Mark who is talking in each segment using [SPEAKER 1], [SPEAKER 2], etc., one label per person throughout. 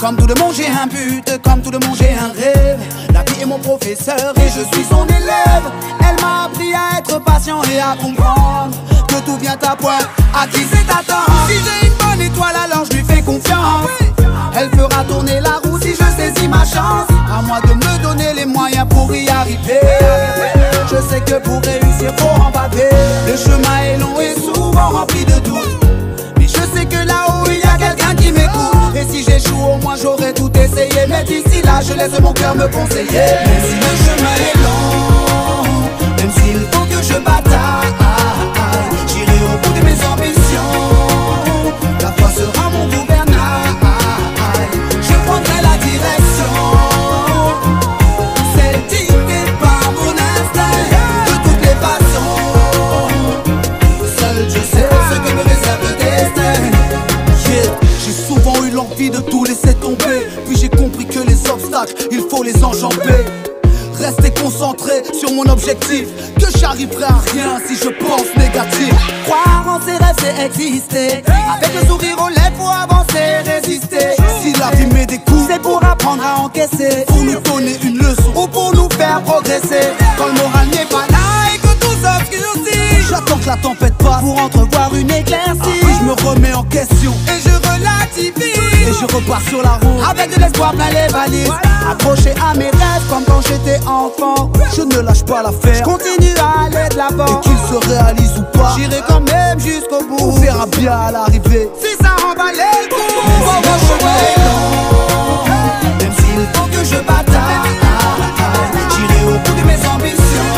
[SPEAKER 1] Comme tout le monde j'ai un but, comme tout le monde j'ai un rêve. La vie est mon professeur et je suis son élève. Elle m'a appris à être patient et à comprendre que tout vient à point, à qui c'est attendre. Si j'ai une bonne étoile alors je lui fais confiance. Elle fera tourner la roue si je saisis ma chance. À moi de me donner les moyens pour y arriver. Je sais que pour réussir faut en baver. Le chemin est long et souvent rempli de doutes, mais je sais que là-haut il y a quelqu'un qui m'écoute. Et si j'échoue au moins j'aurais tout essayé. Mais d'ici là je laisse mon cœur me conseiller. Même si le chemin est long, même s'il faut que je bataille, j'irai au bout de mes ambitions. La foi sera mon gouvernail. Je prendrai la direction, celle dictée par mon instinct. De toutes les façons, seul je sais ce que me réserve le destin. J'ai souvent eu l'envie de tout laisser tomber, puis j'ai compris que les obstacles, il faut les enjamber. Rester concentré sur mon objectif, que j'arriverai à rien si je pense négatif. Croire en ses rêves c'est exister, avec le sourire aux lèvres faut avancer, résister. Si la vie met des coups, c'est pour apprendre à encaisser, pour nous donner une leçon ou pour nous faire progresser. Quand le moral n'est pas là et que tout s'obscurcit, j'attends que la tempête passe pour entrevoir une éclaircie. Puis je me remets en question et je relativise, et je repars sur la route avec de l'espoir plein les valises. Accroché à mes rêves comme quand j'étais enfant, je ne lâche pas l'affaire, je continue à aller de l'avant. Et qu'il se réalise ou pas, j'irai quand même jusqu'au bout. On verra bien à l'arrivée si ça emballait le coup. Même si le chemin est long, même s'il faut que je bataille, j'irai au bout de mes ambitions.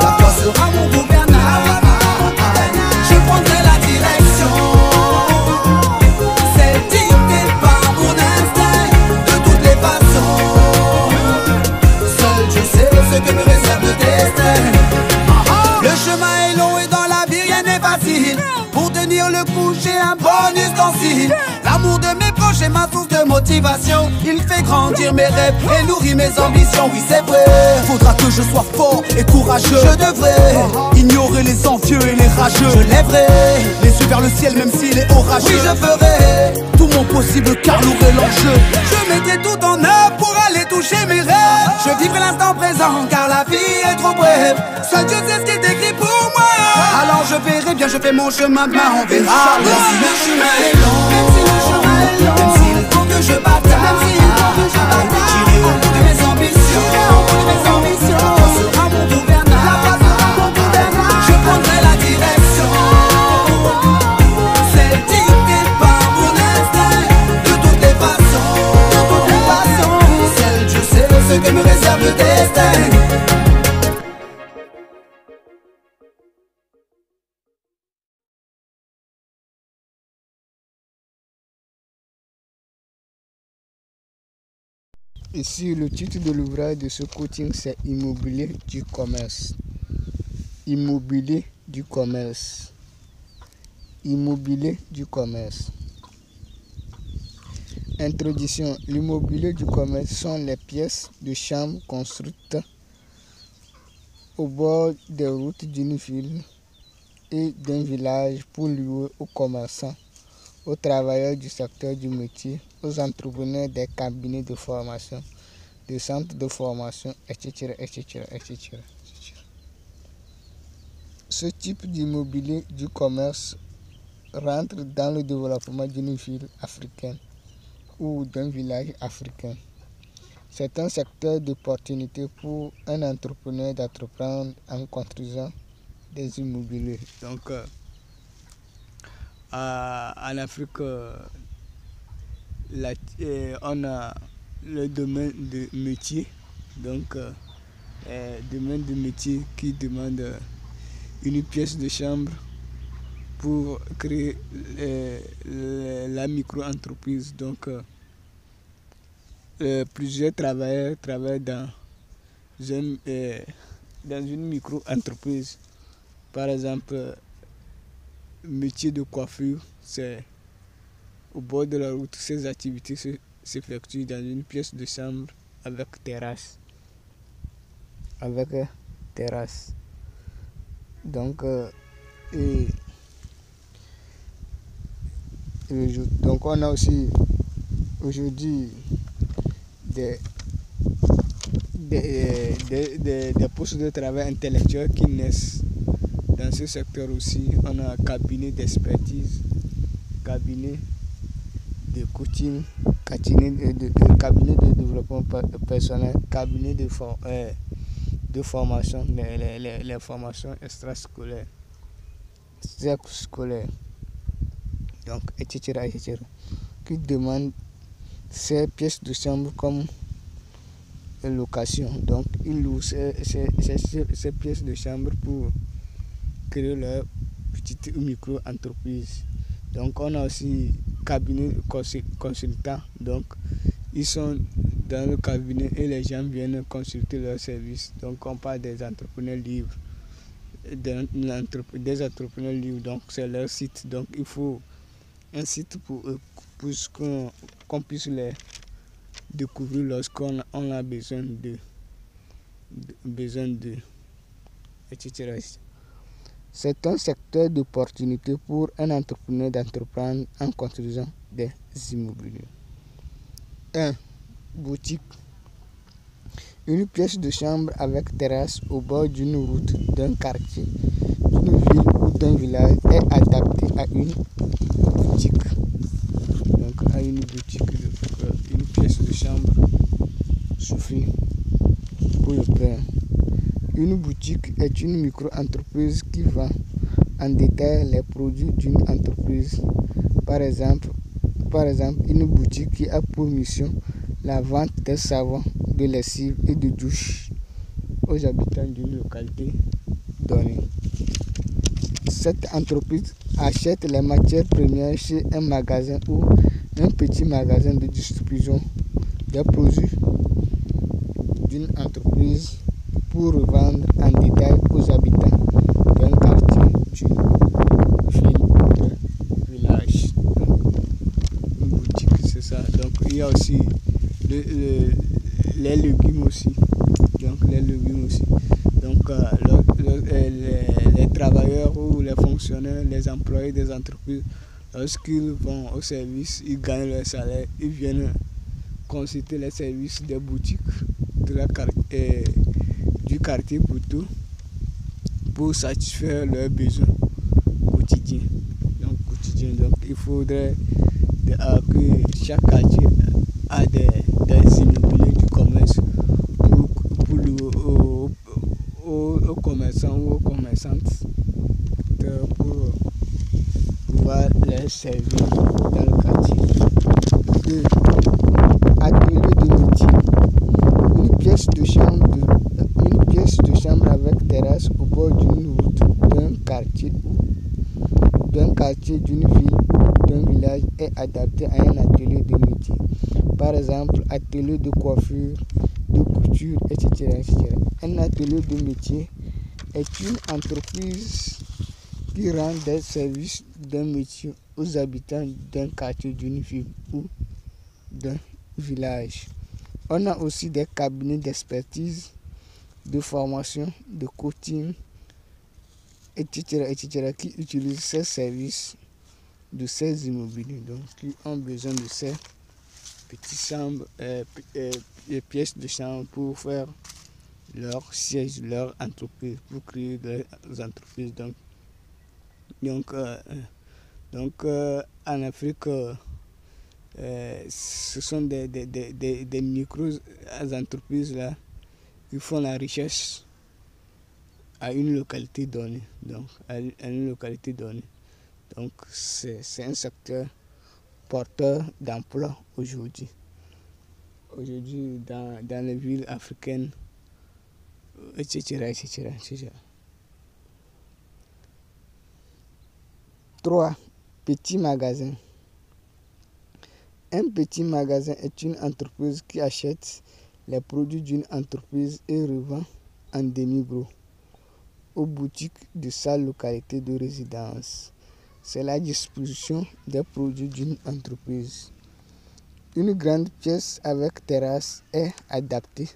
[SPEAKER 1] La foi sera mon gouvernail. Je prendrai la direction, celle dictée par mon instinct. De toutes les façons, seul je sais ce que me réserve le destin. Le chemin est long et dans la vie rien n'est facile. Pour tenir le coup j'ai un bon ustensile. L'amour de mes proches est ma source de motivation. Il fait grandir mes rêves et nourrit mes ambitions. Oui c'est vrai, faudra que je sois fort et courageux. Je devrais ignorer les envieux et les rageux. Je lèverai les yeux vers le ciel même s'il est orageux. Oui je ferai tout mon possible car lourd est l'enjeu. Je mettais tout en œuvre pour aller toucher mes rêves. Je vivrai l'instant présent car la vie est trop brève. Seul Dieu sait ce qui est écrit pour moi. Alors je verrai bien, je fais mon chemin, demain on verra. Même si le chemin est long, même si le chemin est long, même s'il faut que je bataille, même s'il faut que je bataille, j'irai au bout de mes ambitions, j'irai au bout de mes ambitions. La foi sera mon gouvernail, la foi sera mon gouvernail. Je prendrai la direction, celle dictée par mon instinct. De toutes les façons, de toutes les façons, seul je sais ce que me réserve le destin.
[SPEAKER 2] Ici, le titre de l'ouvrage de ce coaching, c'est Immobilier du commerce. Immobilier du commerce. Immobilier du commerce. Introduction. L'immobilier du commerce sont les pièces de chambre construites au bord des routes d'une ville et d'un village pour louer aux commerçants, aux travailleurs du secteur du métier, aux entrepreneurs des cabinets de formation, des centres de formation, etc., etc., etc. Ce type d'immobilier du commerce rentre dans le développement d'une ville africaine ou d'un village africain. C'est un secteur d'opportunité pour un entrepreneur d'entreprendre en construisant des immobiliers. Donc, en Afrique, on a le domaine de métier, donc domaine de métier qui demande une pièce de chambre pour créer la micro-entreprise. Donc plusieurs travailleurs travaillent dans une micro-entreprise. Par exemple, métier de coiffure, c'est au bord de la route. Ces activités s'effectuent dans une pièce de chambre avec terrasse. Donc, donc on a aussi Aujourd'hui, des, des postes de travail intellectuels qui naissent dans ce secteur aussi. On a cabinet d'expertise, cabinet de coaching, cabinet de développement personnel, cabinet de formation, les formations extrascolaires, scolaires, donc, etc., etc., qui demandent ces pièces de chambre comme location. Donc, ils louent ces pièces de chambre pour créer leur petite micro-entreprise. Donc, on a aussi cabinet consultant. Donc, ils sont dans le cabinet et les gens viennent consulter leurs services. Donc, on parle des entrepreneurs libres. Des entrepreneurs libres, donc c'est leur site. Donc, il faut un site pour eux, pour qu'on puisse les découvrir lorsqu'on a besoin de, etc. C'est un secteur d'opportunité pour un entrepreneur d'entreprendre en construisant des immobiliers. 1. Boutique. Une pièce de chambre avec terrasse au bord d'une route, d'un quartier, d'une ville ou d'un village est adaptée à une boutique. Donc, à une boutique, une pièce de chambre suffit pour le prendre. Une boutique est une micro-entreprise qui vend en détail les produits d'une entreprise. Par exemple, une boutique qui a pour mission la vente de savon, de lessive et de douche aux habitants d'une localité donnée. Cette entreprise achète les matières premières chez un magasin ou un petit magasin de distribution des produits d'une entreprise pour revendre en détail aux habitants d'un quartier, d'une ville ou d'un village. Donc, une boutique, c'est ça. Donc, il y a aussi les légumes aussi. Donc, les légumes aussi. Donc, les travailleurs ou les fonctionnaires, les employés des entreprises, lorsqu'ils vont au service, ils gagnent leur salaire, ils viennent consulter les services des boutiques du quartier pour satisfaire leurs besoins quotidiens. Donc, il faudrait que chaque quartier a des immobiliers du commerce aux commerçants ou aux commerçantes pour pouvoir les servir dans le quartier. 2. Atelier de métier. Une pièce de chambre avec terrasse au bord d'une route, d'un quartier, d'une ville, d'un village est adaptée à un atelier de métier. Par exemple, atelier de coiffure, de couture, etc., etc. Un atelier de métier est une entreprise qui rend des services d'un métier aux habitants d'un quartier, d'une ville ou d'un village. On a aussi des cabinets d'expertise, de formation, de coaching, etc., etc., qui utilisent ces services de ces immobiliers, donc qui ont besoin de ces petites chambres, pièces de chambre pour faire leur siège, leur entreprise, pour créer des entreprises. Donc, en Afrique, ce sont des micro-entreprises là qui font la richesse à une localité donnée. Donc, Donc, c'est un secteur porteur d'emploi aujourd'hui. Aujourd'hui, dans les villes africaines, etc., etc., etc. 3. Petit magasin. Un petit magasin est une entreprise qui achète les produits d'une entreprise et revend en demi-gros aux boutiques de sa localité de résidence. C'est la disposition des produits d'une entreprise. Une grande pièce avec terrasse est adaptée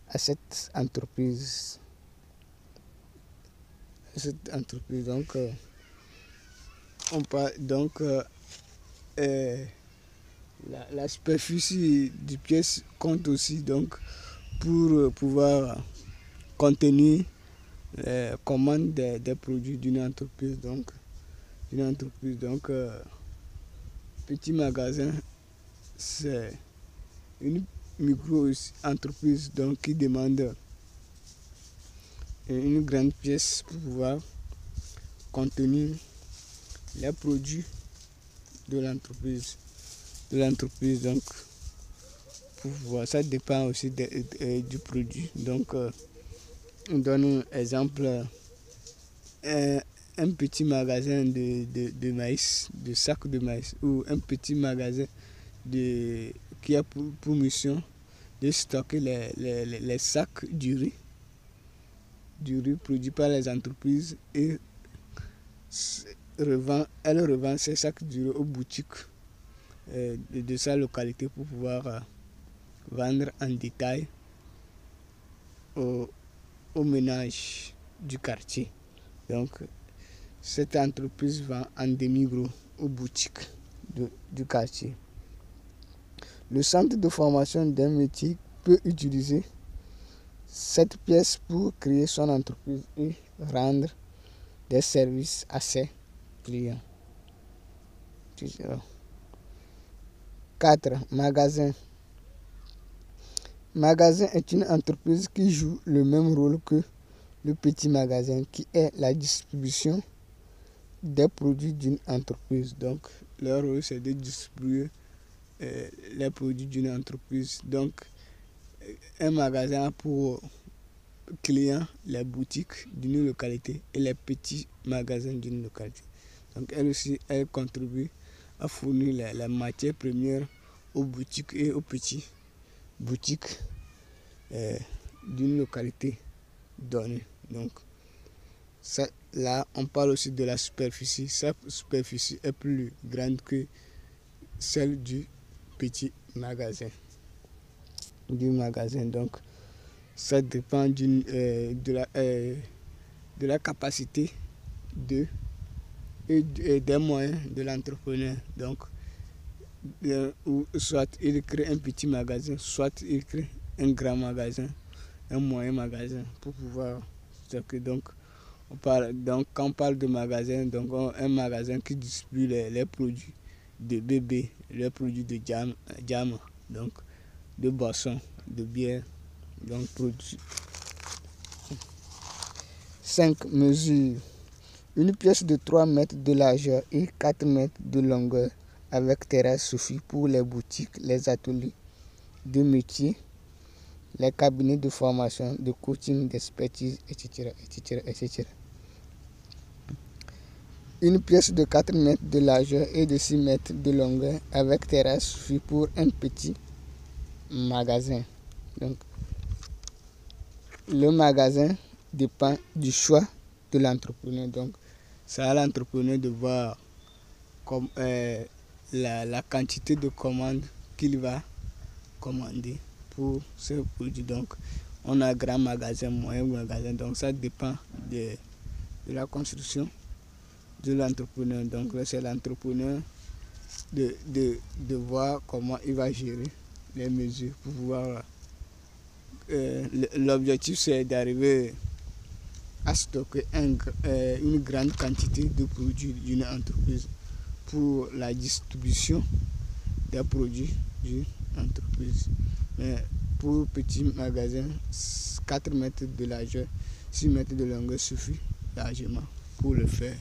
[SPEAKER 2] à cette entreprise. Donc, on parle donc La superficie du pièce compte aussi donc pour pouvoir contenir les commandes des produits d'une entreprise. Donc, petit magasin, c'est une micro-entreprise donc, qui demande une grande pièce pour pouvoir contenir les produits de l'entreprise. Donc, pour pouvoir, ça dépend aussi du produit. Donc, on donne un exemple, un petit magasin de maïs, de sacs de maïs, ou un petit magasin qui a pour mission de stocker les sacs du riz produit par les entreprises et elle revend ces sacs du riz aux boutiques de sa localité pour pouvoir vendre en détail aux ménages du quartier. Donc, cette entreprise vend en demi-gros aux boutiques du quartier. Le centre de formation d'un métier peut utiliser cette pièce pour créer son entreprise et rendre des services à ses clients. 4. Magasin. Magasin est une entreprise qui joue le même rôle que le petit magasin, qui est la distribution des produits d'une entreprise. Donc, leur rôle, c'est de distribuer les produits d'une entreprise. Donc, un magasin a pour clients les boutiques d'une localité et les petits magasins d'une localité. Donc, elle aussi, elle contribue à fournir les matières premières aux boutiques et aux petits boutiques d'une localité donnée. Donc, ça, là, on parle aussi de la superficie. Sa superficie est plus grande que celle du petit magasin. Donc, ça dépend de la capacité et des moyens de l'entrepreneur. Donc, soit il crée un petit magasin, soit il crée un grand magasin, un moyen magasin pour pouvoir stocker. Donc, quand on parle de magasin, donc un magasin qui distribue les produits de bébé, les produits de jam, donc de boissons, de bière, donc produits. 5. Mesures. Une pièce de 3 mètres de largeur et 4 mètres de longueur avec terrasse suffit pour les boutiques, les ateliers de métier, les cabinets de formation, de coaching, d'expertise, etc. Une pièce de 4 mètres de largeur et de 6 mètres de longueur avec terrasse suffit pour un petit magasin. Donc, le magasin dépend du choix de l'entrepreneur. Donc, c'est à l'entrepreneur de voir la quantité de commandes qu'il va commander pour ce produit. Donc, on a grand magasin, moyen magasin. Donc, ça dépend de la construction de l'entrepreneur. Donc, là, c'est l'entrepreneur de voir comment il va gérer les mesures pour pouvoir. L'objectif, c'est d'arriver à stocker une grande quantité de produits d'une entreprise pour la distribution des produits d'une entreprise. Mais pour petit magasin, 4 mètres de largeur, 6 mètres de longueur suffit largement pour le faire.